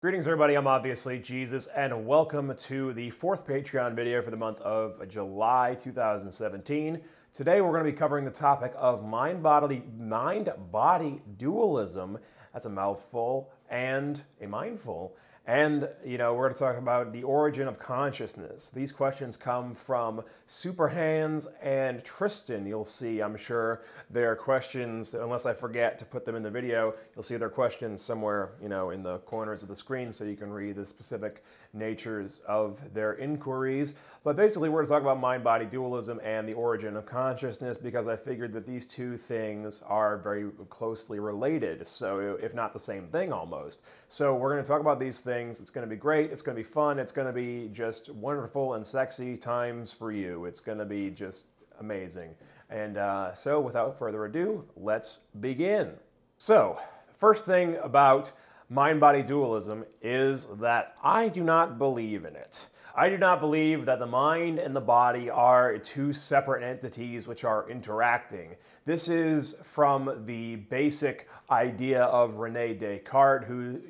Greetings everybody, I'm obviously Jesus, and welcome to the fourth Patreon video for the month of July 2017. Today we're going to be covering the topic of mind-body dualism. That's a mouthful and a mindful. And, we're going to talk about the origin of consciousness. These questions come from Superhands and Tristan. You'll see, I'm sure, their questions, unless I forget to put them in the video, you'll see their questions somewhere, in the corners of the screen so you can read the specific natures of their inquiries. But basically, we're going to talk about mind-body dualism and the origin of consciousness because I figured that these two things are very closely related, so if not the same thing almost. So we're going to talk about these things. It's going to be great. It's going to be fun. It's going to be just wonderful and sexy times for you. It's going to be just amazing. And so without further ado, let's begin. So the first thing about mind-body dualism is that I do not believe in it. I do not believe that the mind and the body are two separate entities which are interacting. This is from the basic idea of René Descartes, who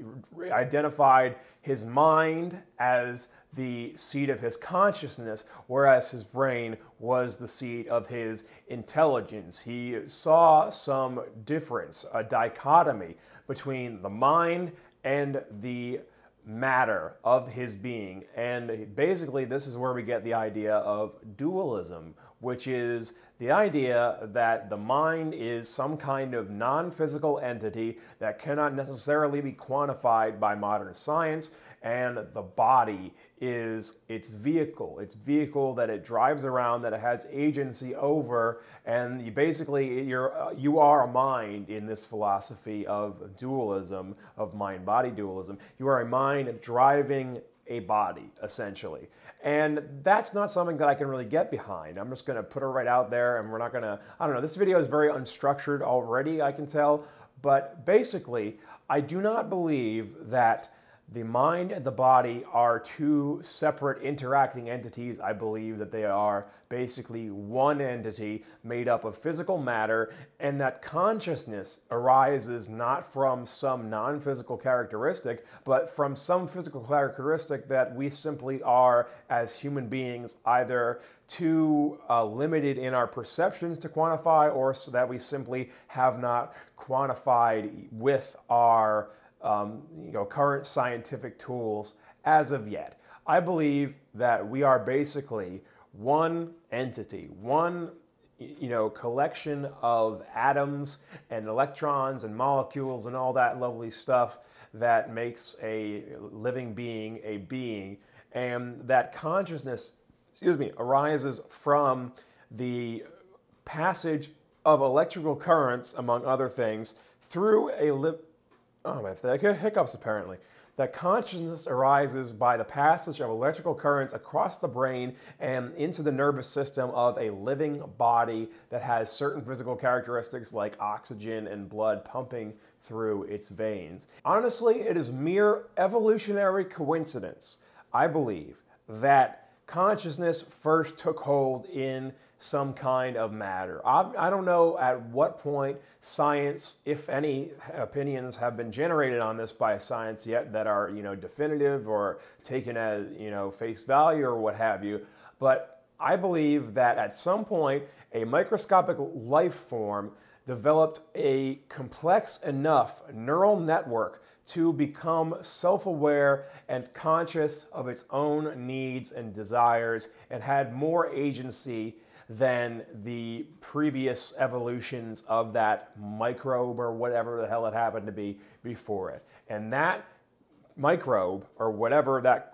identified his mind as the seat of his consciousness, whereas his brain was the seat of his intelligence. He saw some difference, a dichotomy between the mind and the matter of his being. And basically this is where we get the idea of dualism, which is the idea that the mind is some kind of non-physical entity that cannot necessarily be quantified by modern science, and the body is its vehicle that it drives around, that it has agency over, and you are a mind in this philosophy of dualism, of mind-body dualism. You are a mind driving a body, essentially. And that's not something that I can really get behind. I'm just going to put it right out there, and we're not going to, I don't know, this video is very unstructured already, I can tell, but basically, I do not believe that the mind and the body are two separate interacting entities. I believe that they are basically one entity made up of physical matter, and that consciousness arises not from some non-physical characteristic, but from some physical characteristic that we simply are, as human beings, either too limited in our perceptions to quantify, or so that we simply have not quantified with our current scientific tools as of yet. I believe that we are basically one entity, one collection of atoms and electrons and molecules and all that lovely stuff that makes a living being a being, and that consciousness, arises from the passage of electrical currents, among other things, through I have hiccups apparently. That consciousness arises by the passage of electrical currents across the brain and into the nervous system of a living body that has certain physical characteristics like oxygen and blood pumping through its veins. Honestly, it is mere evolutionary coincidence, I believe, that consciousness first took hold in some kind of matter. I don't know at what point science, if any opinions have been generated on this by science yet that are, definitive or taken as, face value or what have you, but I believe that at some point a microscopic life form developed a complex enough neural network to become self-aware and conscious of its own needs and desires, and had more agency than the previous evolutions of that microbe or whatever the hell it happened to be before it. And that microbe, or whatever that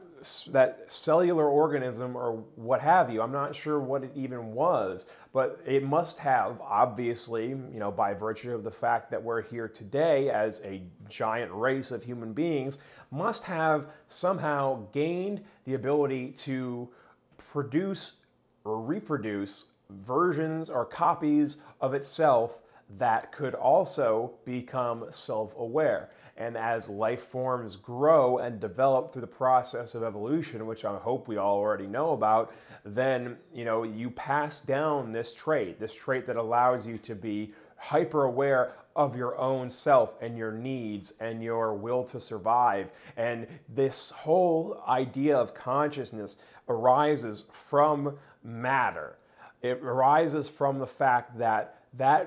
cellular organism or what have you, I'm not sure what it even was, but it must have, obviously, by virtue of the fact that we're here today as a giant race of human beings, must have somehow gained the ability to produce or reproduce versions or copies of itself that could also become self-aware. And as life forms grow and develop through the process of evolution, which I hope we all already know about, then you pass down this trait that allows you to be hyper aware of your own self and your needs and your will to survive. And this whole idea of consciousness arises from matter. It arises from the fact that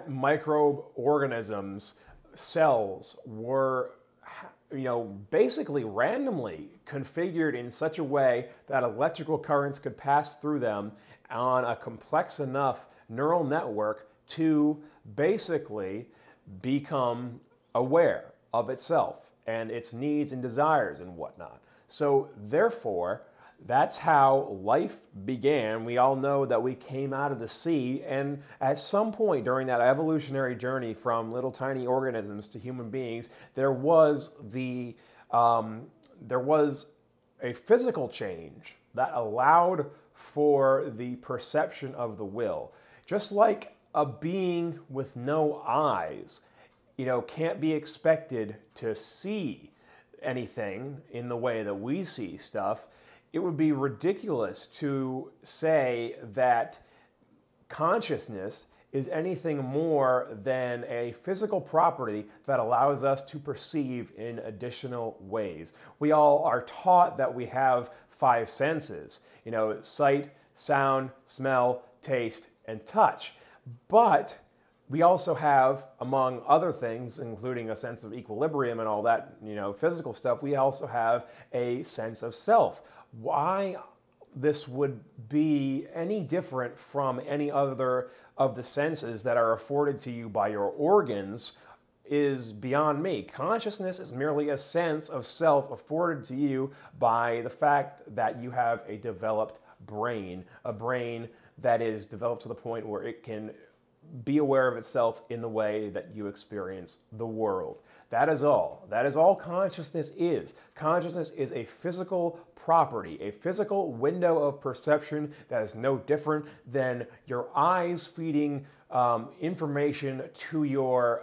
microorganisms, cells, were basically randomly configured in such a way that electrical currents could pass through them on a complex enough neural network to basically become aware of itself and its needs and desires and whatnot. So therefore, that's how life began. We all know that we came out of the sea, and at some point during that evolutionary journey from little tiny organisms to human beings, there was a physical change that allowed for the perception of the will. Just like a being with no eyes, can't be expected to see anything in the way that we see stuff, it would be ridiculous to say that consciousness is anything more than a physical property that allows us to perceive in additional ways. We all are taught that we have 5 senses, sight, sound, smell, taste, and touch. But we also have, among other things, including a sense of equilibrium and all that, physical stuff, we also have a sense of self. Why this would be any different from any other of the senses that are afforded to you by your organs is beyond me. Consciousness is merely a sense of self afforded to you by the fact that you have a developed brain, a brain that is developed to the point where it can be aware of itself in the way that you experience the world. That is all. That is all consciousness is. Consciousness is a physical property, a physical window of perception that is no different than your eyes feeding information to your,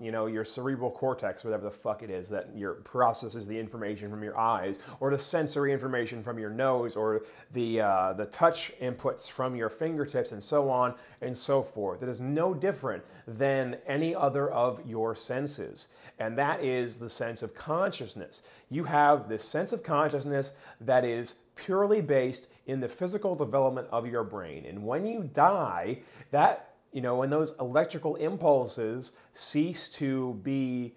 your cerebral cortex, whatever the fuck it is that processes the information from your eyes, or the sensory information from your nose, or the touch inputs from your fingertips, and so on and so forth. It is no different than any other of your senses, and that is the sense of consciousness. You have this sense of consciousness that is purely based in the physical development of your brain, and when you die, when those electrical impulses cease to be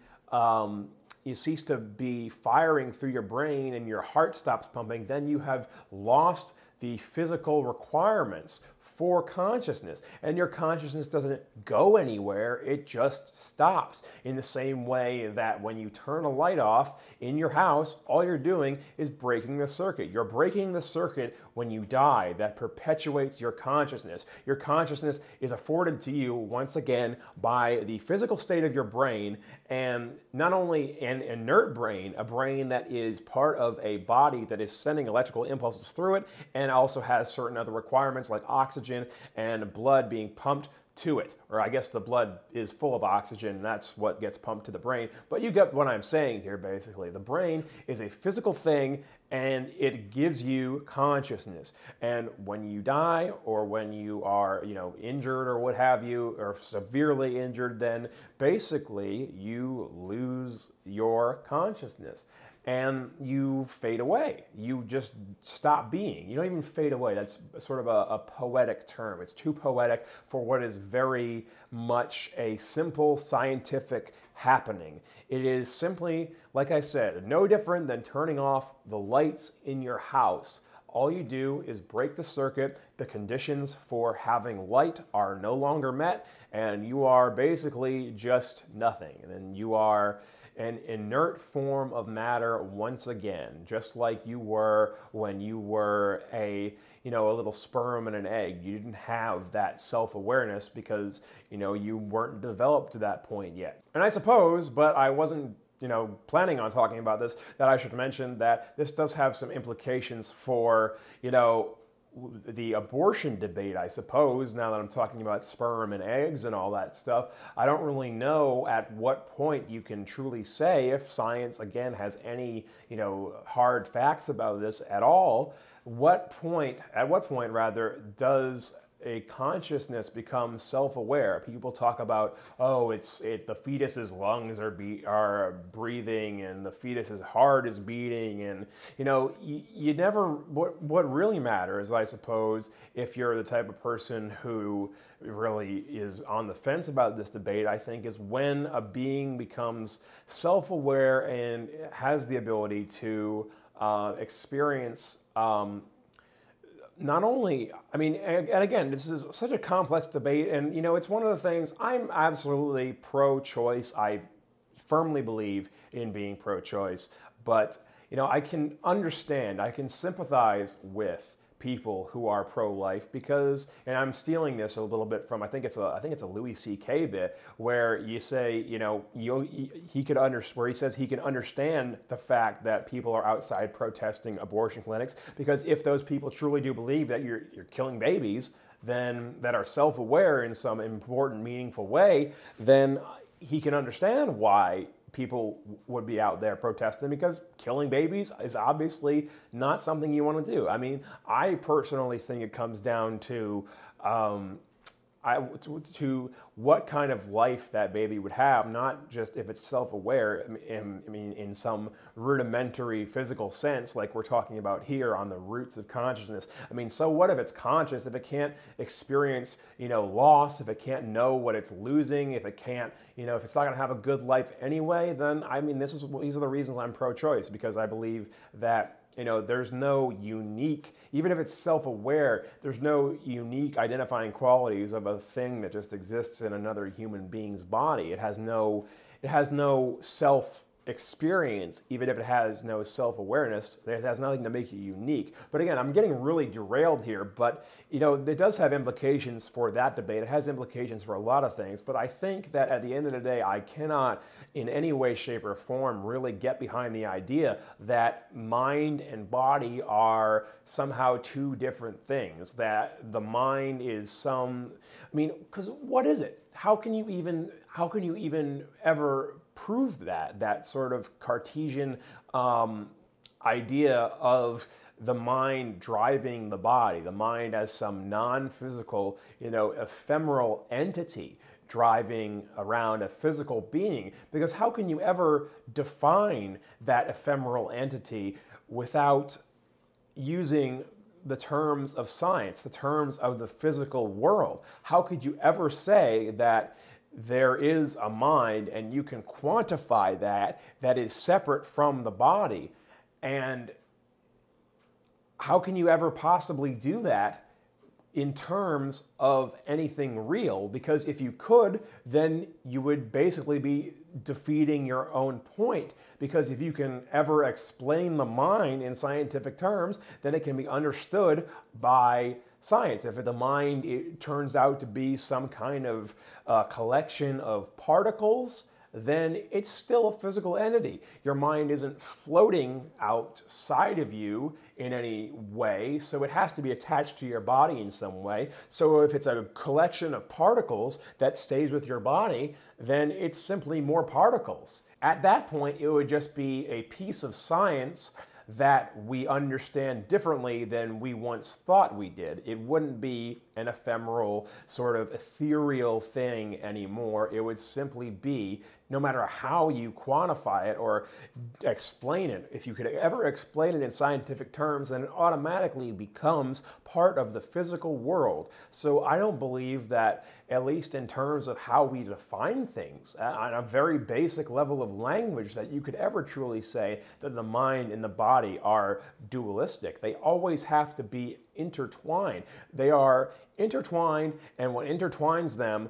firing through your brain and your heart stops pumping, then you have lost the physical requirements for consciousness. And your consciousness doesn't go anywhere, it just stops. In the same way that when you turn a light off in your house, all you're doing is breaking the circuit. You're breaking the circuit when you die that perpetuates your consciousness. Your consciousness is afforded to you once again by the physical state of your brain, and not only an inert brain, a brain that is part of a body that is sending electrical impulses through it and also has certain other requirements like oxygen and blood being pumped to it. Or I guess the blood is full of oxygen and that's what gets pumped to the brain. But you get what I'm saying here basically. The brain is a physical thing and it gives you consciousness. And when you die or when you are, injured or what have you, or severely injured, then basically you lose your consciousness. And you fade away. You just stop being. You don't even fade away. That's sort of a poetic term. It's too poetic for what is very much a simple scientific happening. It is simply, like I said, no different than turning off the lights in your house. All you do is break the circuit. The conditions for having light are no longer met, and you are basically just nothing. And then you are an inert form of matter once again, just like you were when you were a little sperm and an egg. You didn't have that self-awareness because, you weren't developed to that point yet. And I suppose, but I wasn't planning on talking about this, that I should mention that this does have some implications for, the abortion debate, I suppose, now that I'm talking about sperm and eggs and all that stuff. I don't really know at what point you can truly say if science, again, has any, hard facts about this at all. At what point, rather, does a consciousness becomes self-aware. People talk about, oh, it's the fetus's lungs are breathing and the fetus's heart is beating, and you never. What really matters, I suppose, if you're the type of person who really is on the fence about this debate, I think, is when a being becomes self-aware and has the ability to experience. Not only, I mean, and again, this is such a complex debate, and it's one of the things. I'm absolutely pro-choice. I firmly believe in being pro-choice, but I can understand, I can sympathize with people who are pro-life because, and I'm stealing this a little bit from, I think it's a Louis C.K. bit where you say, he could where he says he can understand the fact that people are outside protesting abortion clinics, because if those people truly do believe that you're killing babies, then that are self-aware in some important, meaningful way, then he can understand why people would be out there protesting, because killing babies is obviously not something you want to do. I mean, I personally think it comes down to to what kind of life that baby would have, not just if it's self-aware, in some rudimentary physical sense, like we're talking about here on the roots of consciousness. I mean, so what if it's conscious, if it can't experience, loss, if it can't know what it's losing, if it can't, if it's not going to have a good life anyway, then, these are the reasons I'm pro-choice, because I believe that there's no unique, even if it's self-aware, there's no unique identifying qualities of a thing that just exists in another human being's body. It has no self-experience, even if it has no self-awareness. It has nothing to make it unique. But again, I'm getting really derailed here, but it does have implications for that debate. It has implications for a lot of things, but I think that at the end of the day, I cannot in any way, shape, or form really get behind the idea that mind and body are somehow two different things, that the mind is because what is it? How can you even ever prove that sort of Cartesian idea of the mind driving the body, the mind as some non-physical, ephemeral entity driving around a physical being? Because how can you ever define that ephemeral entity without using the terms of science, the terms of the physical world? How could you ever say that there is a mind and you can quantify that is separate from the body? And how can you ever possibly do that in terms of anything real? Because if you could, then you would basically be defeating your own point. Because if you can ever explain the mind in scientific terms, then it can be understood by science. If the mind turns out to be some kind of collection of particles, then it's still a physical entity. Your mind isn't floating outside of you in any way, so it has to be attached to your body in some way. So if it's a collection of particles that stays with your body, then it's simply more particles. At that point, it would just be a piece of science that we understand differently than we once thought we did. It wouldn't be an ephemeral, sort of ethereal thing anymore. It would simply be, no matter how you quantify it or explain it, if you could ever explain it in scientific terms, then it automatically becomes part of the physical world. So I don't believe that, at least in terms of how we define things, on a very basic level of language, that you could ever truly say that the mind and the body are dualistic. They always have to be intertwined. They are intertwined, and what intertwines them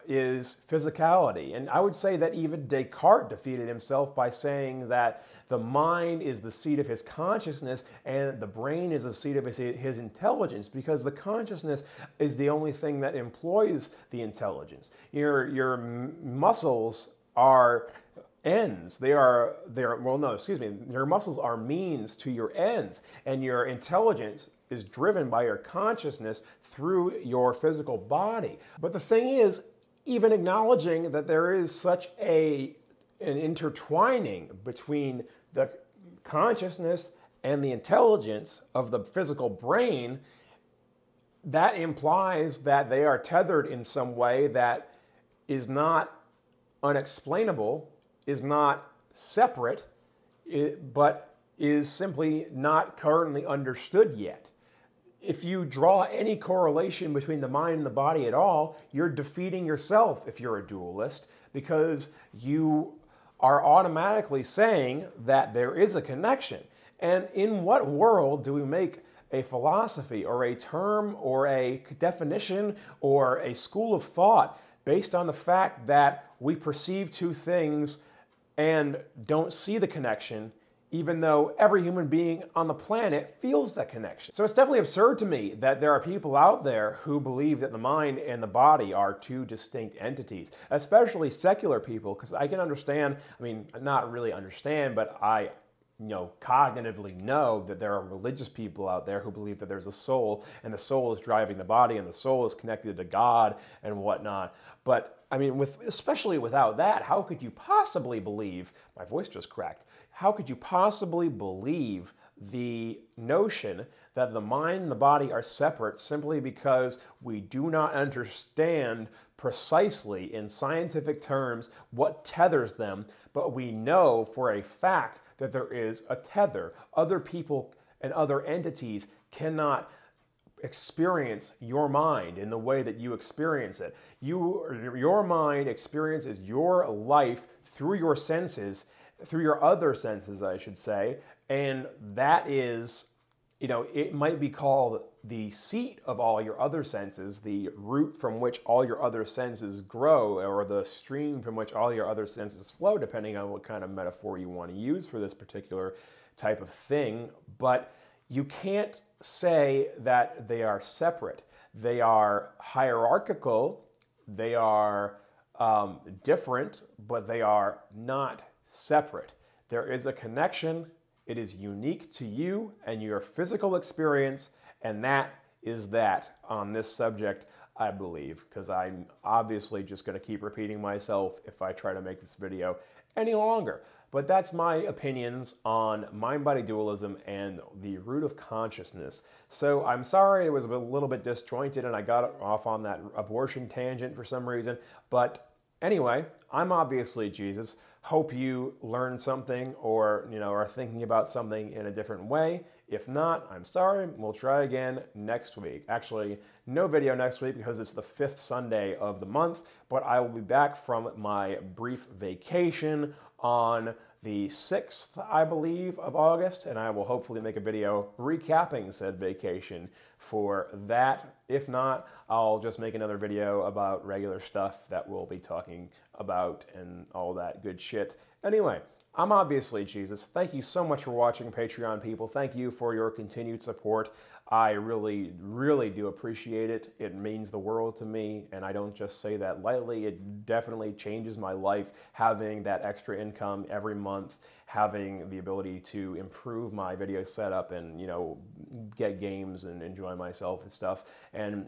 is physicality. And I would say that even Descartes defeated himself by saying that the mind is the seat of his consciousness and the brain is the seat of his intelligence, because the consciousness is the only thing that employs the intelligence. Your muscles are ends. Your muscles are means to your ends, and your intelligence is driven by your consciousness through your physical body. But the thing is, even acknowledging that there is such an intertwining between the consciousness and the intelligence of the physical brain that implies that they are tethered in some way that is not unexplainable, is not separate, but is simply not currently understood yet. If you draw any correlation between the mind and the body at all, you're defeating yourself if you're a dualist, because you are automatically saying that there is a connection. And in what world do we make a philosophy or a term or a definition or a school of thought based on the fact that we perceive two things and don't see the connection, even though every human being on the planet feels that connection? So it's definitely absurd to me that there are people out there who believe that the mind and the body are two distinct entities, especially secular people, because I can understand, I mean, not really understand, but I cognitively know that there are religious people out there who believe that there's a soul, and the soul is driving the body, and the soul is connected to God and whatnot. But I mean, especially without that, how could you possibly believe, my voice just cracked, how could you possibly believe the notion that the mind and the body are separate simply because we do not understand precisely in scientific terms what tethers them, but we know for a fact that there is a tether. Other people and other entities cannot experience your mind in the way that you experience it. Your mind experiences your life through your senses, through your other senses, I should say, and that is, it might be called the seat of all your other senses, the root from which all your other senses grow, or the stream from which all your other senses flow, depending on what kind of metaphor you want to use for this particular type of thing. But you can't say that they are separate. They are hierarchical, they are different, but they are not separate. There is a connection. It is unique to you and your physical experience, and that is that on this subject, I believe, because I'm obviously just going to keep repeating myself if I try to make this video any longer. But that's my opinions on mind-body dualism and the root of consciousness. So I'm sorry it was a little bit disjointed and I got off on that abortion tangent for some reason, but anyway, I'm obviously Jesus. Hope you learned something or are thinking about something in a different way. If not, I'm sorry. We'll try again next week. Actually, no video next week because it's the 5th Sunday of the month, but I will be back from my brief vacation on the 6th, I believe, of August, and I will hopefully make a video recapping said vacation for that. If not, I'll just make another video about regular stuff that we'll be talking about and all that good shit. Anyway, I'm obviously Jesus. Thank you so much for watching, Patreon people. Thank you for your continued support. I really, really do appreciate it. It means the world to me, and I don't just say that lightly. It definitely changes my life, having that extra income every month, having the ability to improve my video setup and, get games and enjoy myself and stuff. And,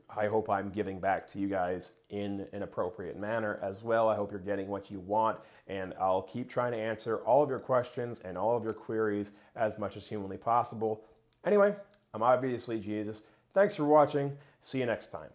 I hope I'm giving back to you guys in an appropriate manner as well. I hope you're getting what you want, and I'll keep trying to answer all of your questions and all of your queries as much as humanly possible. Anyway, I'm obviously Jesus. Thanks for watching. See you next time.